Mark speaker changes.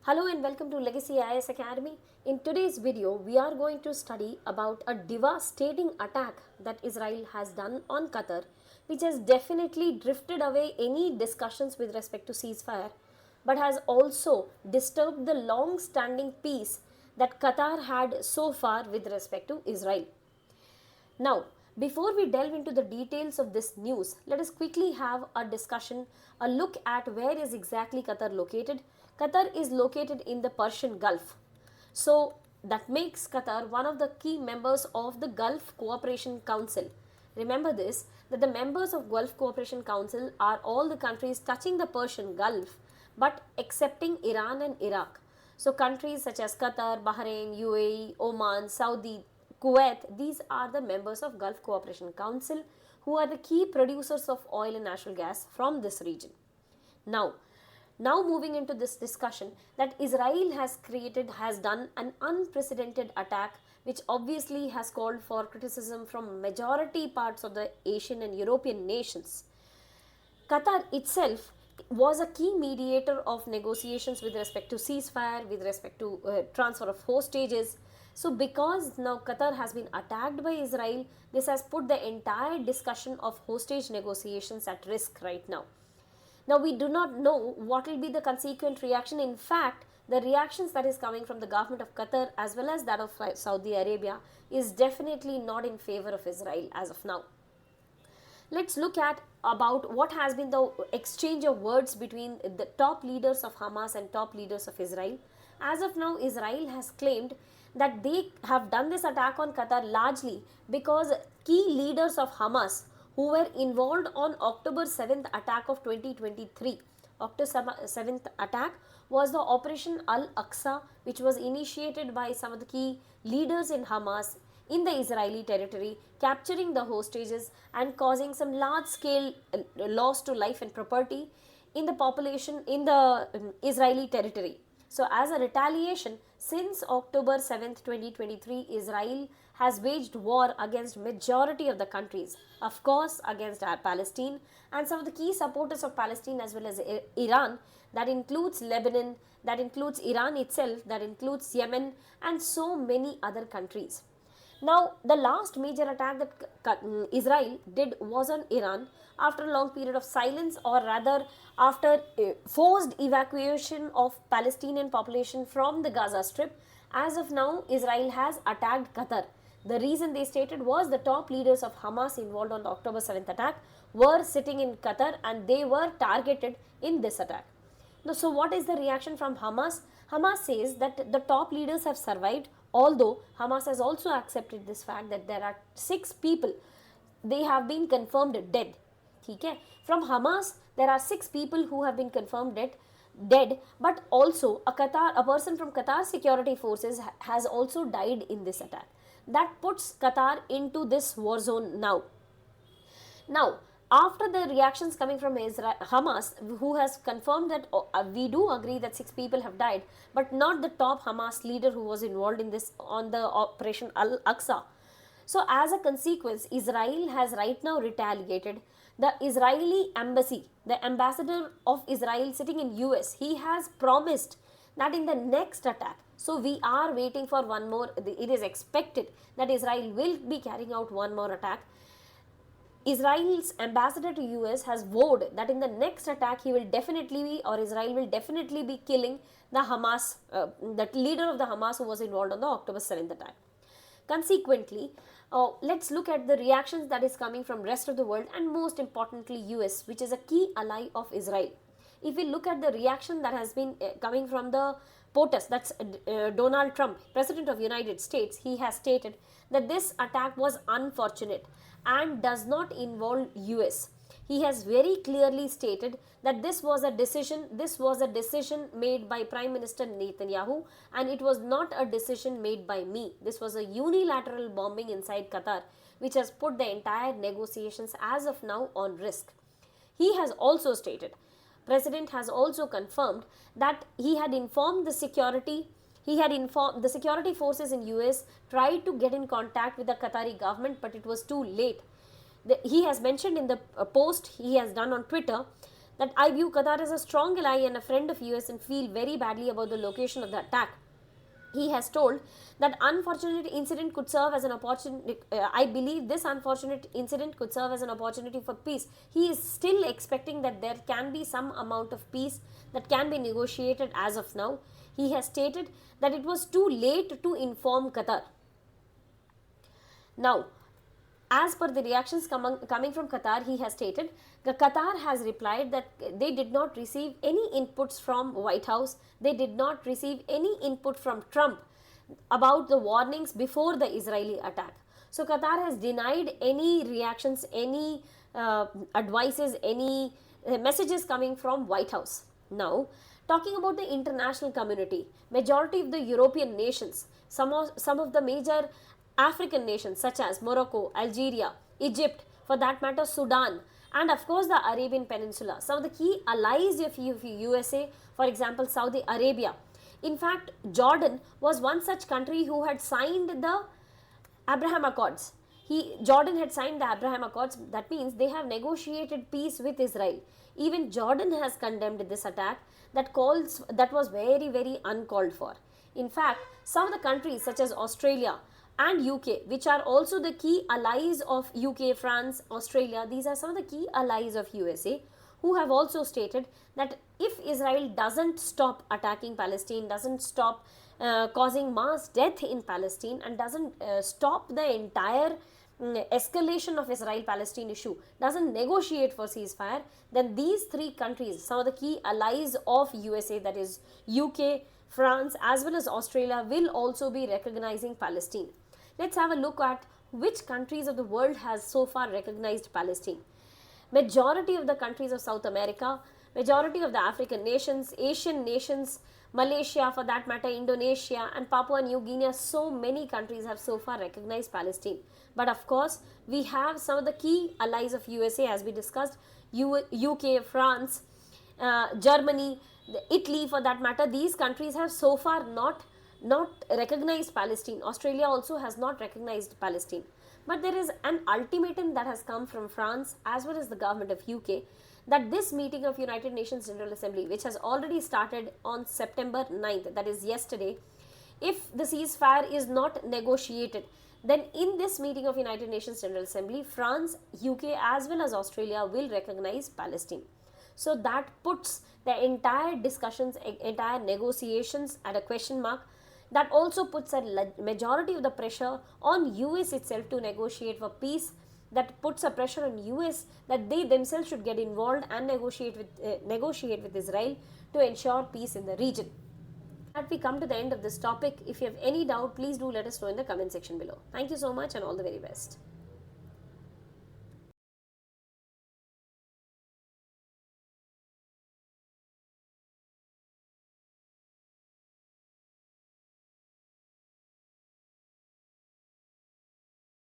Speaker 1: Hello and welcome to Legacy IAS Academy. In today's video, we are going to study about a devastating attack that Israel has done on Qatar, which has definitely drifted away any discussions with respect to ceasefire, but has also disturbed the long-standing peace that Qatar had so far with respect to Israel. Now, before we delve into the details of this news, let us quickly have a discussion, a look at where is exactly Qatar located. Qatar is located in the Persian Gulf. So, that makes Qatar one of the key members of the Gulf Cooperation Council. Remember this, that the members of Gulf Cooperation Council are all the countries touching the Persian Gulf, but excepting Iran and Iraq. So, countries such as Qatar, Bahrain, UAE, Oman, Saudi, Kuwait, these are the members of Gulf Cooperation Council who are the key producers of oil and natural gas from this region. Now moving into this discussion, that Israel has done an unprecedented attack which obviously has called for criticism from majority parts of the Asian and European nations. Qatar itself was a key mediator of negotiations with respect to ceasefire, with respect to transfer of hostages. So because now Qatar has been attacked by Israel, this has put the entire discussion of hostage negotiations at risk right now. Now we do not know what will be the consequent reaction. In fact, the reactions that is coming from the government of Qatar as well as that of Saudi Arabia is definitely not in favor of Israel as of now. Let's look at about what has been the exchange of words between the top leaders of Hamas and top leaders of Israel. As of now, Israel has claimed that they have done this attack on Qatar largely because key leaders of Hamas who were involved on October 7th attack of 2023. October 7th attack was the Operation Al-Aqsa, which was initiated by some of the key leaders in Hamas in the Israeli territory, capturing the hostages and causing some large scale loss to life and property in the population in the Israeli territory. So as a retaliation, since October 7th, 2023, Israel has waged war against majority of the countries, of course against Palestine and some of the key supporters of Palestine as well as Iran, that includes Lebanon, that includes Iran itself, that includes Yemen and so many other countries. Now, the last major attack that Israel did was on Iran after a long period of silence, or rather after forced evacuation of Palestinian population from the Gaza Strip. As of now, Israel has attacked Qatar. The reason they stated was the top leaders of Hamas involved on the October 7th attack were sitting in Qatar and they were targeted in this attack. Now, so what is the reaction from Hamas? Hamas says that the top leaders have survived, although Hamas has also accepted this fact that there are 6 people, they have been confirmed dead. Okay? From Hamas, there are 6 people who have been confirmed dead, but also a person from Qatar security forces has also died in this attack. That puts Qatar into this war zone now. Now, after the reactions coming from Hamas, who has confirmed that we do agree that 6 people have died, but not the top Hamas leader who was involved in this on the Operation Al-Aqsa. So as a consequence, Israel has right now retaliated. The Israeli embassy, the ambassador of Israel sitting in US, he has promised that in the next attack, so we are waiting for one more, it is expected that Israel will be carrying out one more attack. Israel's ambassador to US has vowed that in the next attack he will definitely be, or Israel will definitely be killing the Hamas, the leader of the Hamas who was involved on the October 7th attack. Consequently, let's look at the reactions that is coming from rest of the world and most importantly US, which is a key ally of Israel. If we look at the reaction that has been coming from the POTUS, that's Donald Trump, President of United States, he has stated that this attack was unfortunate and does not involve US. He has very clearly stated that this was a decision made by Prime Minister Netanyahu and it was not a decision made by me. This was a unilateral bombing inside Qatar which has put the entire negotiations as of now on risk. He has also stated, President has also confirmed that he had informed the security forces in US tried to get in contact with the Qatari government, but it was too late. He has mentioned in the post he has done on Twitter that I view Qatar as a strong ally and a friend of US and feel very badly about the location of the attack. He has told that unfortunate incident could serve as an opportunity. I believe this unfortunate incident could serve as an opportunity for peace. He is still expecting that there can be some amount of peace that can be negotiated as of now. He has stated that it was too late to inform Qatar. Now, as per the reactions coming from Qatar, he has stated that Qatar has replied that they did not receive any inputs from White House, they did not receive any input from Trump about the warnings before the Israeli attack. So Qatar has denied any reactions, any advices, any messages coming from White House. Now, talking about the international community, majority of the European nations, some of the major African nations such as Morocco, Algeria, Egypt, for that matter Sudan, and of course the Arabian Peninsula, some of the key allies of USA, for example Saudi Arabia. In fact, Jordan was one such country who had signed the Abraham Accords. Jordan had signed the Abraham Accords. That means they have negotiated peace with Israel. Even Jordan has condemned this attack that was very uncalled for. In fact, some of the countries such as Australia and UK, which are also the key allies of UK, France, Australia, these are some of the key allies of USA, who have also stated that if Israel doesn't stop attacking Palestine, doesn't stop causing mass death in Palestine, and doesn't stop the entire escalation of Israel-Palestine issue, doesn't negotiate for ceasefire, then these three countries, some of the key allies of USA, that is UK, France as well as Australia, will also be recognizing Palestine. Let's have a look at which countries of the world has so far recognized Palestine. Majority of the countries of South America, majority of the African nations, Asian nations, Malaysia for that matter, Indonesia and Papua New Guinea, so many countries have so far recognized Palestine. But of course, we have some of the key allies of USA as we discussed, UK, France, Germany, Italy for that matter. These countries have so far not recognized Palestine. Australia also has not recognized Palestine. But there is an ultimatum that has come from France as well as the government of UK, that this meeting of United Nations General Assembly, which has already started on September 9th, that is yesterday, if the ceasefire is not negotiated, then in this meeting of United Nations General Assembly, France, UK as well as Australia will recognize Palestine. So that puts the entire discussions, entire negotiations at a question mark. That also puts a majority of the pressure on US itself to negotiate for peace. That puts a pressure on US that they themselves should get involved and negotiate with Israel to ensure peace in the region. As we come to the end of this topic, if you have any doubt, please do let us know in the comment section below. Thank you so much and all the very best.